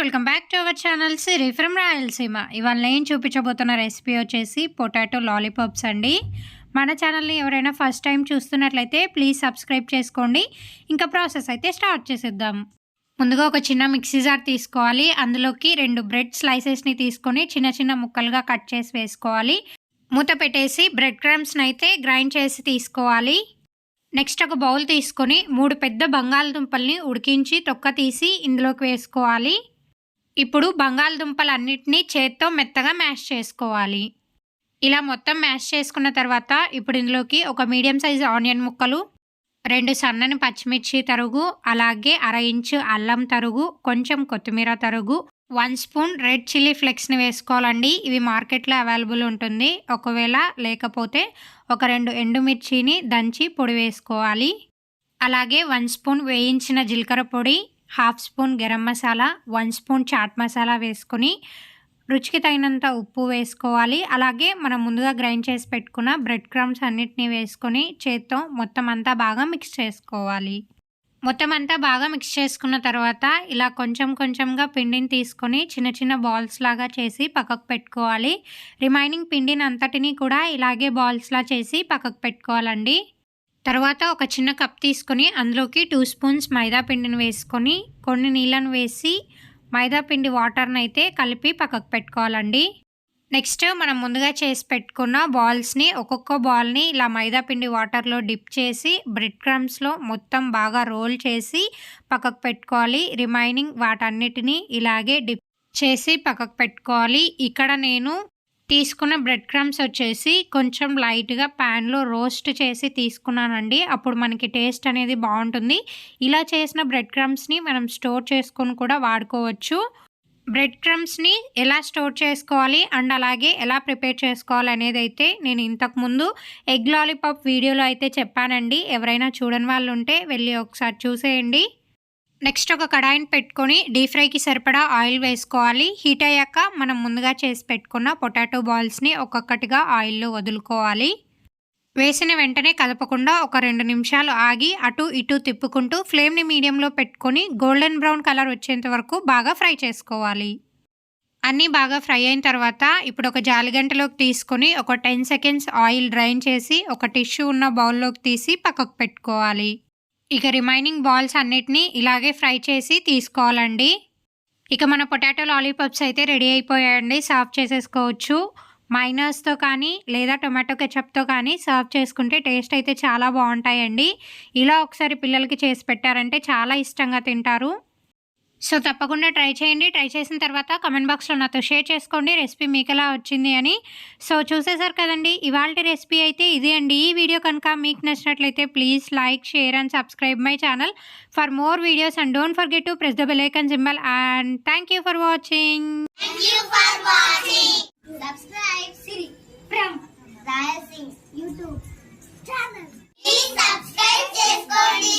Welcome back to our channel Siri from Rayalaseema. ఇవాళ నేను చూపించబోతున్న recipe వచ్చేసి పొటాటో లాలీపాప్స్ అండి. మన ఛానల్ని ఎవరైనా ఫస్ట్ టైం చూస్తున్నట్లయితే ప్లీజ్ సబ్స్క్రైబ్ చేసుకోండి. ఇంకా ప్రాసెస్ అయితే స్టార్ట్ చేసేద్దాం. ముందుగా ఒక చిన్న మిక్సీ జార్ తీసుకోవాలి. అందులోకి 2 బ్రెడ్ స్లైసెస్ని తీసుకొని చిన్న చిన్న ముక్కలుగా కట్ చేసి వేసుకోవాలి. మూత పెట్టేసి బ్రెడ్ క్రమ్స్ని అయితే గ్రైండ్ చేసి తీసుకోవాలి. నెక్స్ట్ ఒక బౌల్ తీసుకొని 3 పెద్ద బంగాళదుంపల్ని ఉడికించి తొక్క తీసి ఇందులోకి వేసుకోవాలి. ఇప్పుడు బంగాళదుంపలన్నిటినీ చేత్తో మెత్తగా మ్యాష్ చేసుకోవాలి. ఇలా మొత్తం మ్యాష్ చేసుకున్న తర్వాత ఇప్పుడు ఇందులోకి ఒక మీడియం సైజు ఆనియన్ ముక్కలు, 2 సన్నని పచ్చిమిర్చి తరుగు, అలాగే 1/2 ఇంచు అల్లం తరుగు, కొంచెం కొత్తిమీర తరుగు, 1 స్పూన్ రెడ్ చిల్లీ ఫ్లేక్స్ని వేసుకోవాలండి. ఇవి మార్కెట్లో అవైలబుల్ ఉంటుంది. ఒకవేళ లేకపోతే ఒక 2 ఎండుమిర్చిని దంచి పొడి వేసుకోవాలి. అలాగే 1 స్పూన్ వేయించిన జీలకర్ర పొడి, 1/2 స్పూన్ గరం మసాలా, 1 స్పూన్ చాట్ మసాలా వేసుకొని రుచికి తగినంత ఉప్పు వేసుకోవాలి. అలాగే మనం ముందుగా గ్రైండ్ చేసి పెట్టుకున్న బ్రెడ్ క్రమ్స్ అన్నిటినీ వేసుకొని చేత్తో మొత్తం అంతా బాగా మిక్స్ చేసుకోవాలి. మొత్తం అంతా బాగా మిక్స్ చేసుకున్న తర్వాత ఇలా కొంచెం కొంచెంగా పిండిని తీసుకొని చిన్న చిన్న బాల్స్ లాగా చేసి పక్కకు పెట్టుకోవాలి. రిమైనింగ్ పిండిని అంతటినీ కూడా ఇలాగే బాల్స్లా చేసి పక్కకు పెట్టుకోవాలండి. తర్వాత ఒక చిన్న కప్ తీసుకొని అందులోకి 2 స్పూన్స్ మైదా పిండిని వేసుకొని కొన్ని నీళ్ళను వేసి మైదా పిండి వాటర్ని అయితే కలిపి పక్కకు పెట్టుకోవాలండి. నెక్స్ట్ మనం ముందుగా చేసి పెట్టుకున్న బాల్స్ని ఒక్కొక్క బాల్ని ఇలా మైదా పిండి వాటర్లో డిప్ చేసి బ్రెడ్ క్రమ్స్లో మొత్తం బాగా రోల్ చేసి పక్కకు పెట్టుకోవాలి. రిమైనింగ్ వాటన్నిటిని ఇలాగే డిప్ చేసి పక్కకు పెట్టుకోవాలి. ఇక్కడ నేను తీసుకున్న బ్రెడ్ క్రమ్స్ వచ్చేసి కొంచెం లైట్గా ప్యాన్లో రోస్ట్ చేసి తీసుకున్నానండి. అప్పుడు మనకి టేస్ట్ అనేది బాగుంటుంది. ఇలా చేసిన బ్రెడ్ క్రమ్స్ని మనం స్టోర్ చేసుకొని కూడా వాడుకోవచ్చు. బ్రెడ్ క్రమ్స్ని ఎలా స్టోర్ చేసుకోవాలి అండ్ అలాగే ఎలా ప్రిపేర్ చేసుకోవాలి అనేది అయితే నేను ఇంతకుముందు ఎగ్ లాలీపాప్ వీడియోలో అయితే చెప్పానండి. ఎవరైనా చూడని వాళ్ళు ఉంటే వెళ్ళి ఒకసారి చూసేయండి. నెక్స్ట్ ఒక కడాయిని పెట్టుకొని డీప్ ఫ్రైకి సరిపడా ఆయిల్ వేసుకోవాలి. హీట్ అయ్యాక మనం ముందుగా చేసి పెట్టుకున్న పొటాటో బాల్స్ని ఒక్కొక్కటిగా ఆయిల్లో వదులుకోవాలి. వేసిన వెంటనే కదపకుండా ఒక 2 నిమిషాలు ఆగి అటు ఇటు తిప్పుకుంటూ ఫ్లేమ్ని మీడియంలో పెట్టుకొని గోల్డెన్ బ్రౌన్ కలర్ వచ్చేంత వరకు బాగా ఫ్రై చేసుకోవాలి. అన్నీ బాగా ఫ్రై అయిన తర్వాత ఇప్పుడు ఒక జాలిగంటలోకి తీసుకొని ఒక 10 సెకండ్స్ ఆయిల్ డ్రైన్ చేసి ఒక టిష్యూ ఉన్న బౌల్లోకి తీసి పక్కకు పెట్టుకోవాలి. ఇక రిమైనింగ్ బాల్స్ అన్నిటినీ ఇలాగే ఫ్రై చేసి తీసుకోవాలండి. ఇక మన పొటాటో లాలీపాప్స్ అయితే రెడీ అయిపోయాయండి. సర్వ్ చేసేసుకోవచ్చు. మైనస్తో కానీ లేదా టొమాటో కెచప్తో కానీ సర్వ్ చేసుకుంటే టేస్ట్ అయితే చాలా బాగుంటాయండి. ఇలా ఒకసారి పిల్లలకి చేసి పెట్టారంటే చాలా ఇష్టంగా తింటారు. సో తప్పకుండా ట్రై చేయండి. ట్రై చేసిన తర్వాత కమెంట్ బాక్స్లో నాతో షేర్ చేసుకోండి రెసిపీ మీకు ఎలా వచ్చింది అని. సో చూసేసారు కదండి, ఇవాళ రెసిపీ అయితే ఇదే అండి. ఈ వీడియో కనుక మీకు నచ్చినట్లయితే please like, share and subscribe my channel for more videos and don't forget to press the bell icon symbol and thank you for watching. Subscribe Siri from Rayasingh YouTube channel. Please subscribe చేసుకోండి.